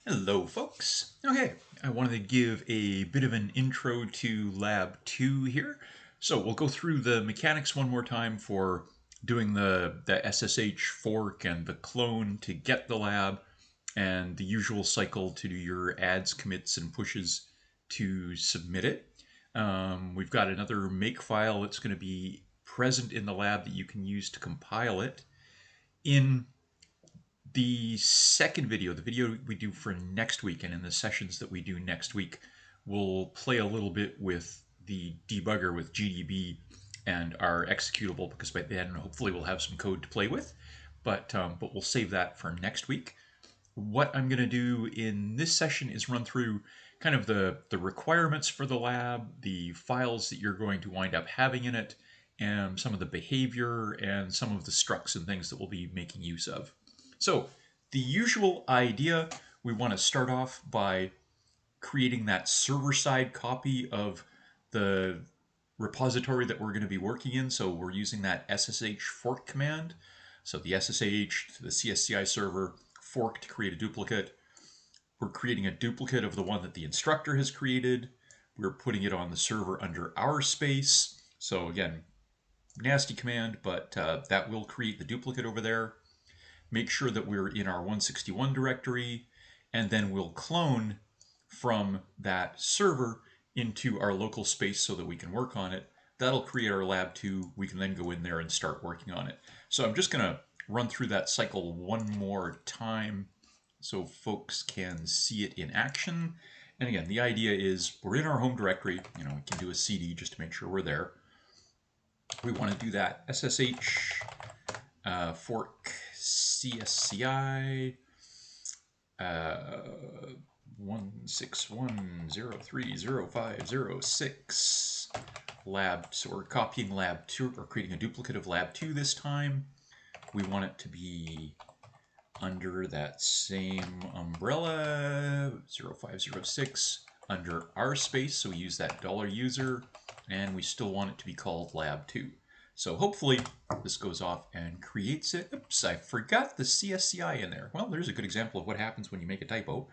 Hello, folks. Okay, I wanted to give a bit of an intro to Lab 2 here. So we'll go through the mechanics one more time for doing the SSH fork and the clone to get the lab, and the usual cycle to do your adds, commits, and pushes to submit it. We've got another make file that's going to be present in the lab that you can use to compile it. In the second video, the video we do for next week, and in the sessions that we do next week, we'll play a little bit with the debugger with GDB and our executable, because by then hopefully we'll have some code to play with. But we'll save that for next week. What I'm going to do in this session is run through kind of the requirements for the lab, the files that you're going to wind up having in it, and some of the behavior and some of the structs and things that we'll be making use of. So the usual idea, we want to start off by creating that server-side copy of the repository that we're going to be working in. So we're using that SSH fork command. So the SSH to the CSCI server, fork to create a duplicate. We're creating a duplicate of the one that the instructor has created. We're putting it on the server under our space. So again, nasty command, but that will create the duplicate over there. Make sure that we're in our 161 directory, and then we'll clone from that server into our local space so that we can work on it. That'll create our lab 2. We can then go in there and start working on it. So I'm just going to run through that cycle one more time so folks can see it in action. And again, the idea is we're in our home directory. We can do a CD just to make sure we're there. We want to do that SSH fork CSCI 161030506 lab. So we're copying lab 2 or creating a duplicate of lab 2 this time. We want it to be under that same umbrella 0506 under our space. So we use that $user, and we still want it to be called lab 2. So hopefully this goes off and creates it. Oops, I forgot the CSCI in there. Well, there's a good example of what happens when you make a typo.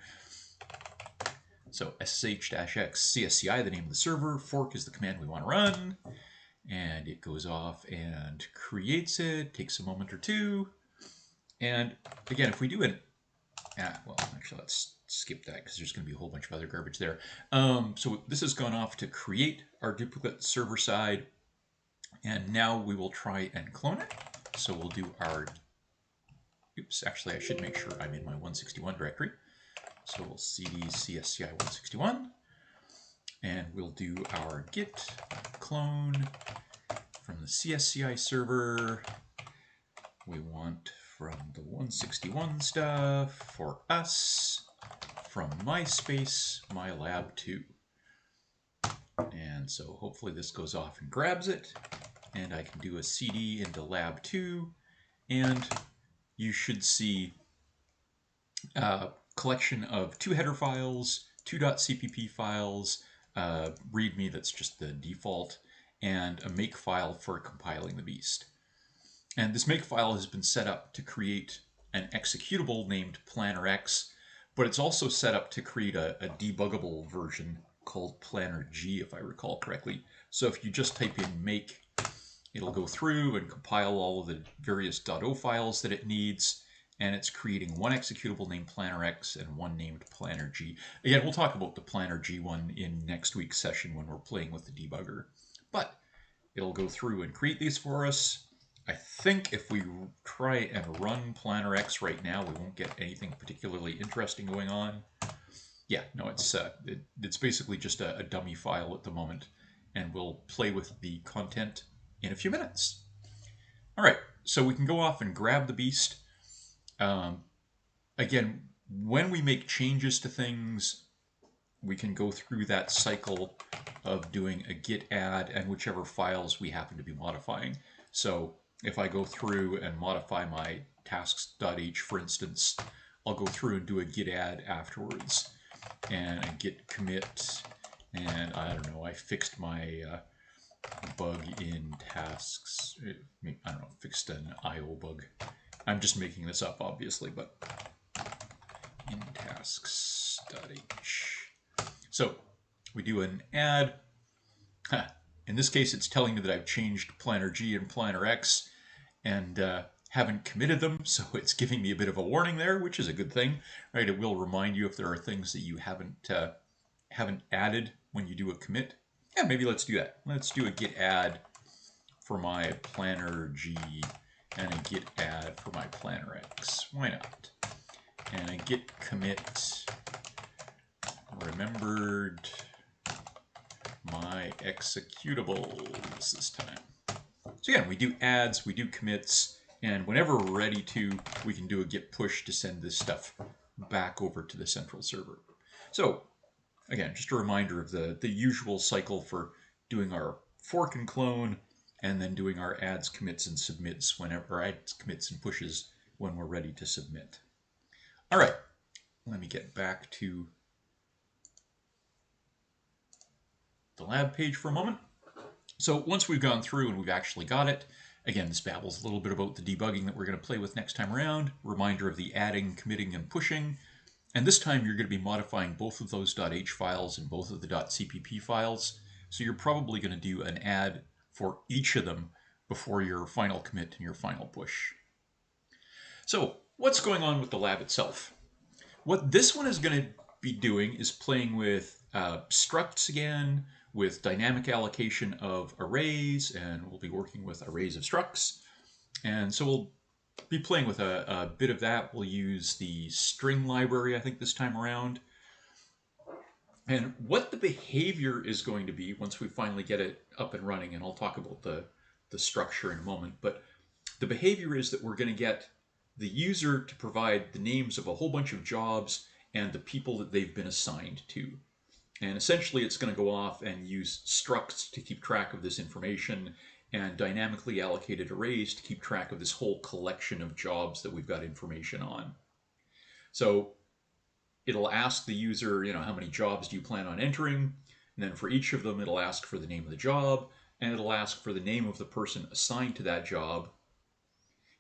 So SSH-X CSCI, the name of the server, fork is the command we want to run, and it goes off and creates it, takes a moment or two. And again, if we do it, well, actually, let's skip that because there's going to be a whole bunch of other garbage there. So this has gone off to create our duplicate server side. And now we will try and clone it. So we'll do our, oops, actually I should make sure I'm in my 161 directory. So we'll cd CSCI 161. And we'll do our Git Clone from the CSCI server. We want from the 161 stuff for us, from my space, my lab 2. And so hopefully this goes off and grabs it. And I can do a CD into lab 2, and you should see a collection of 2 header files, 2 .cpp files, README that's just the default, and a make file for compiling the beast. And this make file has been set up to create an executable named plannerx, but it's also set up to create a debuggable version called plannerg, if I recall correctly. So if you just type in make, it'll go through and compile all of the various .o files that it needs, and it's creating one executable named plannerx and one named plannerg. Again, we'll talk about the plannerg one in next week's session when we're playing with the debugger. But it'll go through and create these for us. I think if we try and run plannerx right now, we won't get anything particularly interesting going on. Yeah, no, it's basically just a dummy file at the moment, and we'll play with the content in a few minutes. All right, so we can go off and grab the beast. Again, when we make changes to things, we can go through that cycle of doing a git add and whichever files we happen to be modifying. So if I go through and modify my tasks.h, for instance, I'll go through and do a git add afterwards and a git commit, and I don't know, I fixed my bug in tasks. I don't know, fixed an IO bug. I'm just making this up, obviously, but in tasks. tasks.h. So we do an add. In this case, it's telling me that I've changed planner G and planner X and haven't committed them, so it's giving me a bit of a warning there, which is a good thing, right? It will remind you if there are things that you haven't added when you do a commit. Yeah, maybe let's do that. Let's do a git add for my planner G and a git add for my planner X. Why not? And a git commit remembered my executables this time. So again, we do adds, we do commits, and whenever we're ready to, we can do a git push to send this stuff back over to the central server. So again, just a reminder of the usual cycle for doing our fork and clone, and then doing our adds, commits, and submits whenever, adds, commits, and pushes when we're ready to submit. All right, let me get back to the lab page for a moment. So once we've gone through and we've actually got it, again, this babbles a little bit about the debugging that we're going to play with next time around, reminder of the adding, committing, and pushing. And this time you're going to be modifying both of those .h files and both of the .cpp files. So you're probably going to do an add for each of them before your final commit and your final push. So what's going on with the lab itself? What this one is going to be doing is playing with structs again, with dynamic allocation of arrays, and we'll be working with arrays of structs. And so we'll be playing with a bit of that. We'll use the string library, I think, this time around. And what the behavior is going to be once we finally get it up and running, and I'll talk about the structure in a moment, but the behavior is that we're going to get the user to provide the names of a whole bunch of jobs and the people that they've been assigned to. And essentially it's going to go off and use structs to keep track of this information and dynamically allocated arrays to keep track of this whole collection of jobs that we've got information on. So it'll ask the user, how many jobs do you plan on entering? And then for each of them, it'll ask for the name of the job, and it'll ask for the name of the person assigned to that job.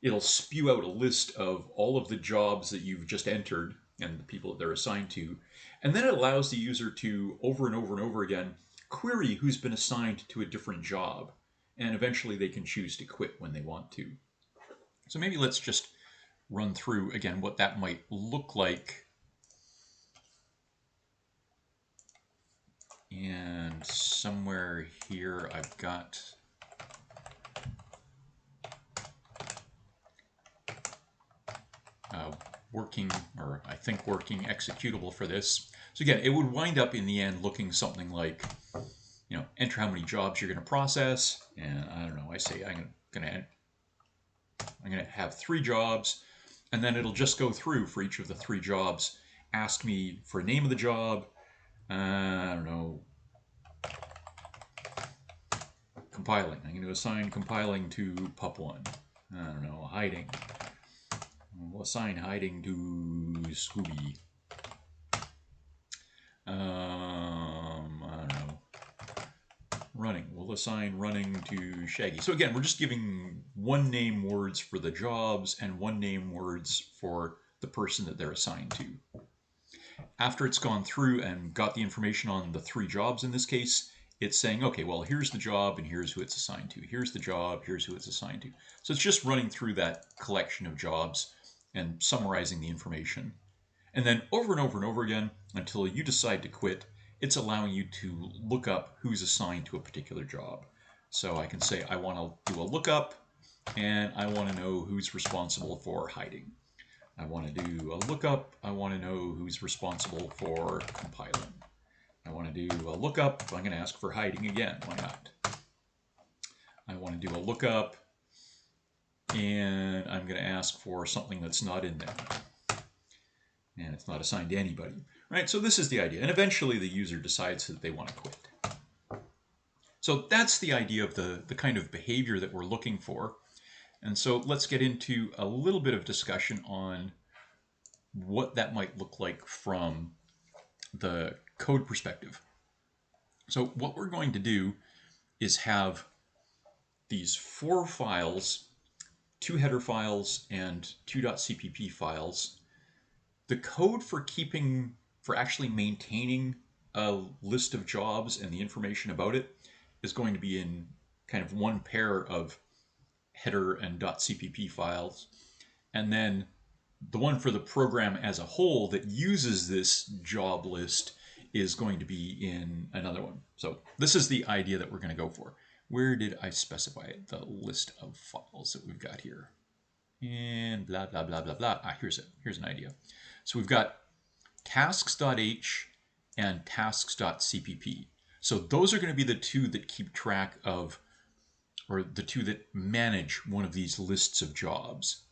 It'll spew out a list of all of the jobs that you've just entered and the people that they're assigned to. And then it allows the user to, over and over and over again, query who's been assigned to a different job. And eventually they can choose to quit when they want to. So maybe let's just run through, again, what that might look like. And somewhere here I've got working, or I think working executable for this. So again, it would wind up in the end looking something like, enter how many jobs you're going to process, and I don't know, I say I'm going to have 3 jobs, and then it'll just go through for each of the 3 jobs, ask me for name of the job, I don't know, compiling. I'm going to assign compiling to pup1. I don't know, hiding. We'll assign hiding to Scooby. I don't know. Running. We'll assign running to Shaggy. So again, we're just giving one name words for the jobs and one name words for the person that they're assigned to. After it's gone through and got the information on the 3 jobs in this case, it's saying, okay, well, here's the job and here's who it's assigned to. Here's the job, here's who it's assigned to. So it's just running through that collection of jobs and summarizing the information. And then over and over and over again, until you decide to quit, it's allowing you to look up who's assigned to a particular job. So I can say I want to do a lookup, and I want to know who's responsible for hiding. I want to do a lookup, I want to know who's responsible for compiling. I want to do a lookup, I'm going to ask for hiding again, why not? I want to do a lookup, and I'm going to ask for something that's not in there. And it's not assigned to anybody, right? So this is the idea. And eventually the user decides that they want to quit. So that's the idea of the kind of behavior that we're looking for. And so let's get into a little bit of discussion on what that might look like from the code perspective. So what we're going to do is have these 4 files, 2 header files and 2 .cpp files The code for actually maintaining a list of jobs and the information about it is going to be in kind of one pair of header and .cpp files. And then the one for the program as a whole that uses this job list is going to be in another one. So this is the idea that we're going to go for. Where did I specify it? The list of files that we've got here. And blah, blah, blah, blah, blah. Here's it. Here's an idea. So we've got tasks.h and tasks.cpp. So those are going to be the two that keep track of, or the two that manage one of these lists of jobs.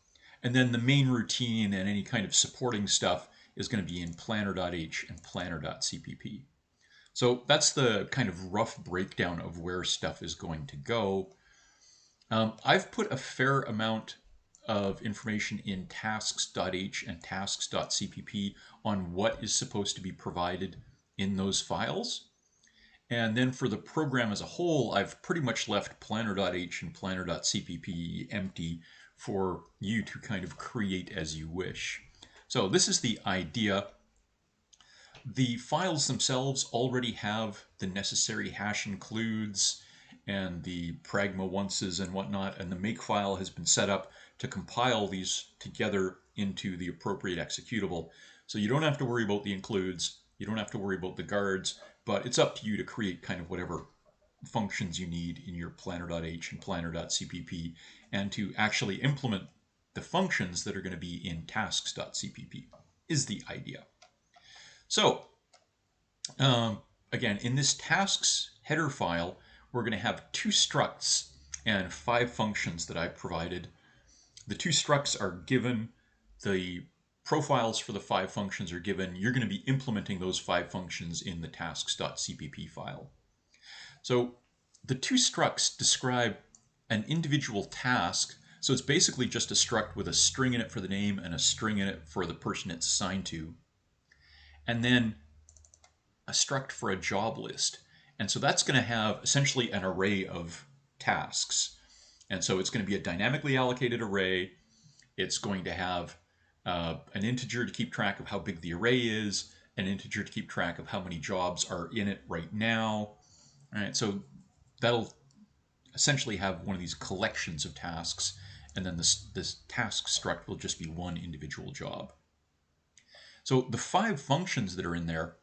And then the main routine and any kind of supporting stuff is going to be in planner.h and planner.cpp. So that's the kind of rough breakdown of where stuff is going to go. I've put a fair amount of information in tasks.h and tasks.cpp on what is supposed to be provided in those files. And then for the program as a whole, I've pretty much left planner.h and planner.cpp empty for you to kind of create as you wish. So this is the idea. The files themselves already have the necessary hash includes and the pragma onces and whatnot, and the makefile has been set up to compile these together into the appropriate executable. So you don't have to worry about the includes, you don't have to worry about the guards, but it's up to you to create kind of whatever functions you need in your planner.h and planner.cpp and to actually implement the functions that are going to be in tasks.cpp is the idea. So again, in this tasks header file, we're going to have 2 structs and 5 functions that I've provided. The 2 structs are given, the profiles for the 5 functions are given. You're going to be implementing those 5 functions in the tasks.cpp file. So the 2 structs describe an individual task. So it's basically just a struct with a string in it for the name and a string in it for the person it's assigned to. And then a struct for a job list. And so that's going to have essentially an array of tasks. And so it's going to be a dynamically allocated array. It's going to have an integer to keep track of how big the array is, an integer to keep track of how many jobs are in it right now. All right, so that'll essentially have one of these collections of tasks, and then this task struct will just be one individual job. So the 5 functions that are in there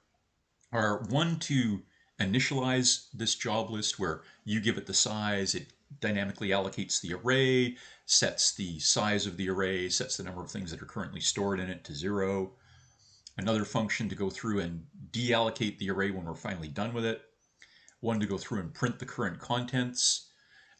are one to initialize this job list where you give it the size, it dynamically allocates the array, sets the size of the array, sets the number of things that are currently stored in it to 0. Another function to go through and deallocate the array when we're finally done with it. One to go through and print the current contents.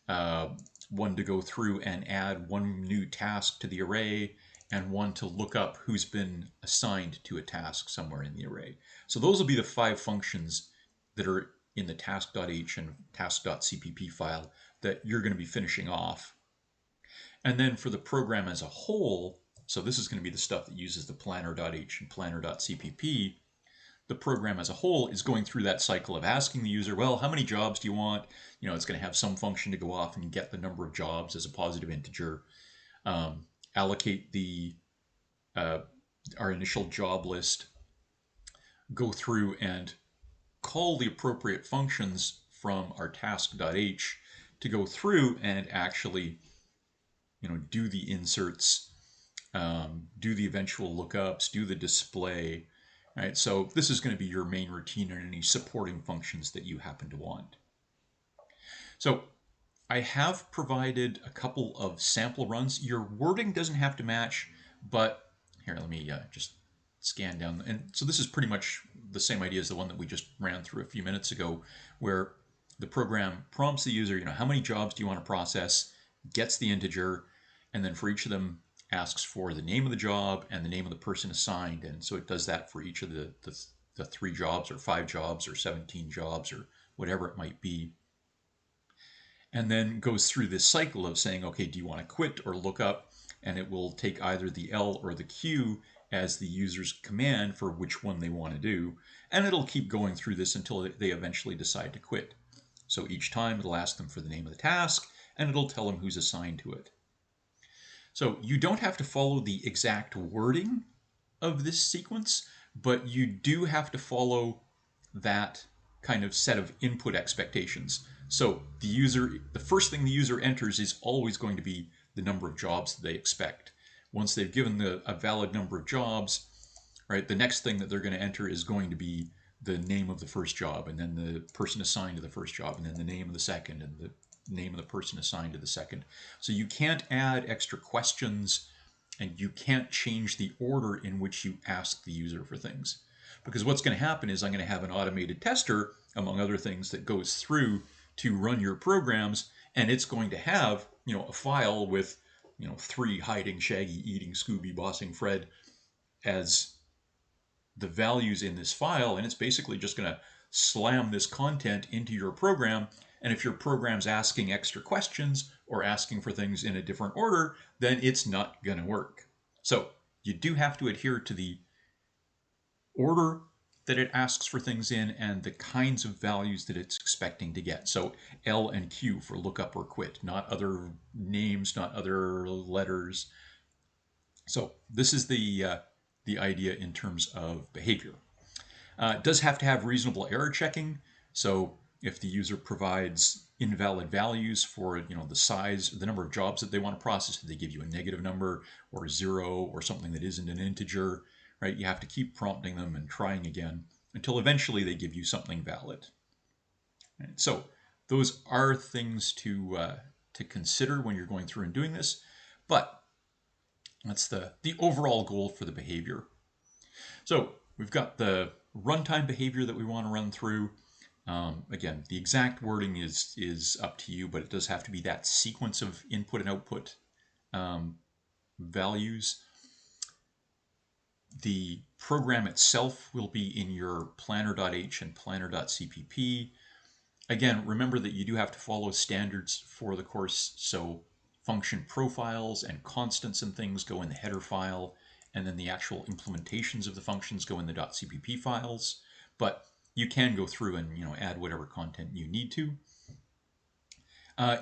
One to go through and add one new task to the array, and one to look up who's been assigned to a task somewhere in the array. So those will be the 5 functions that are in the task.h and task.cpp file that you're going to be finishing off. And then for the program as a whole, so this is going to be the stuff that uses the planner.h and planner.cpp, the program as a whole is going through that cycle of asking the user, well, how many jobs do you want? You know, it's going to have some function to go off and get the number of jobs as a positive integer, allocate the our initial job list, go through and call the appropriate functions from our task.h to go through and actually, you know, do the inserts, do the eventual lookups, do the display. Right? So this is going to be your main routine and any supporting functions that you happen to want. So I have provided a couple of sample runs. Your wording doesn't have to match, but here, let me just scan down. And so this is pretty much the same idea as the one that we just ran through a few minutes ago, where the program prompts the user, you know, how many jobs do you want to process, gets the integer, and then for each of them asks for the name of the job and the name of the person assigned. And so it does that for each of the 3 jobs or 5 jobs or 17 jobs or whatever it might be. And then goes through this cycle of saying, okay, do you want to quit or look up? And it will take either the L or the Q as the user's command for which one they want to do. And it'll keep going through this until they eventually decide to quit. So each time it'll ask them for the name of the task, and it'll tell them who's assigned to it. So you don't have to follow the exact wording of this sequence, but you do have to follow that kind of set of input expectations. So the first thing the user enters is always going to be the number of jobs that they expect. Once they've given a valid number of jobs, right, the next thing that they're going to enter is going to be the name of the first job, and then the person assigned to the first job, and then the name of the second, and the name of the person assigned to the second. So you can't add extra questions, and you can't change the order in which you ask the user for things. Because what's going to happen is I'm going to have an automated tester, among other things, that goes through to run your programs, and it's going to have, a file with, 3 hiding, Shaggy, eating, Scooby, bossing Fred as the values in this file, and it's basically just going to slam this content into your program. And if your program's asking extra questions or asking for things in a different order, then it's not going to work. So you do have to adhere to the order that it asks for things in and the kinds of values that it's expecting to get. So L and Q for lookup or quit, not other names, not other letters. So this is the idea in terms of behavior. It does have to have reasonable error checking. So if the user provides invalid values for the size, the number of jobs that they want to process, if they give you a negative number or 0 or something that isn't an integer, right? You have to keep prompting them and trying again until eventually they give you something valid. Right? So those are things to consider when you're going through and doing this, but that's the overall goal for the behavior. So we've got the runtime behavior that we want to run through. Again, the exact wording is up to you, but it does have to be that sequence of input and output values. The program itself will be in your planner.h and planner.cpp. Again, remember that you do have to follow standards for the course, so function profiles and constants and things go in the header file, and then the actual implementations of the functions go in the .cpp files. But you can go through and add whatever content you need to.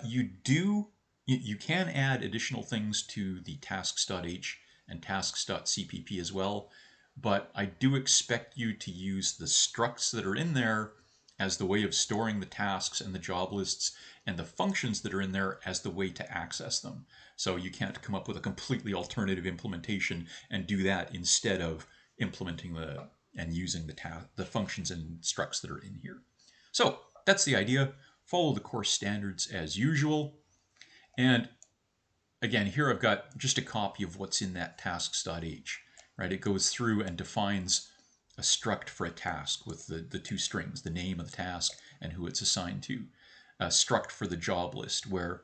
You can add additional things to the tasks.h and tasks.cpp as well, but I do expect you to use the structs that are in there as the way of storing the tasks and the job lists, and the functions that are in there as the way to access them. So you can't come up with a completely alternative implementation and do that instead of implementing and using the functions and structs that are in here. So that's the idea. Follow the course standards as usual. And again, here I've got just a copy of what's in that tasks.h. Right? It goes through and defines a struct for a task with the 2 strings, the name of the task and who it's assigned to. A struct for the job list, where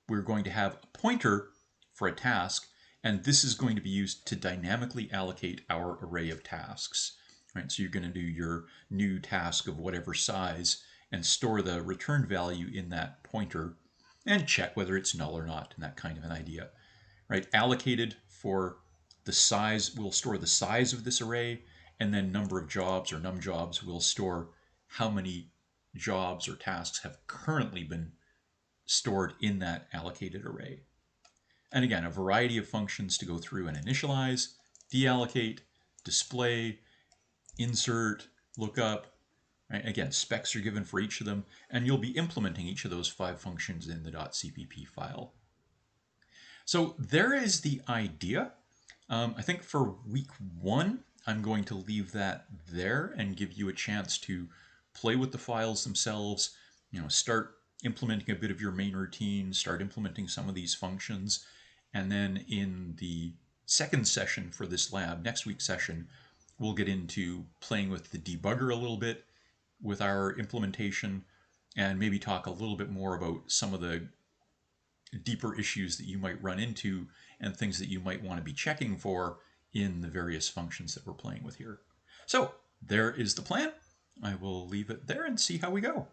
we're going to have a pointer for a task, and this is going to be used to dynamically allocate our array of tasks. Right? So you're going to do your new task of whatever size and store the return value in that pointer and check whether it's null or not, and that kind of an idea. Right? Allocated for the size, we'll store the size of this array, and then number of jobs or num jobs will store how many jobs or tasks have currently been stored in that allocated array. And again, a variety of functions to go through and initialize, deallocate, display, insert, lookup. Right? Again, specs are given for each of them, and you'll be implementing each of those 5 functions in the .cpp file. So there is the idea. I think for week 1, I'm going to leave that there and give you a chance to play with the files themselves, start implementing a bit of your main routine, start implementing some of these functions, and then in the second session for this lab, next week's session, we'll get into playing with the debugger a little bit with our implementation and maybe talk a little bit more about some of the deeper issues that you might run into and things that you might want to be checking for in the various functions that we're playing with here. So there is the plan. I will leave it there and see how we go.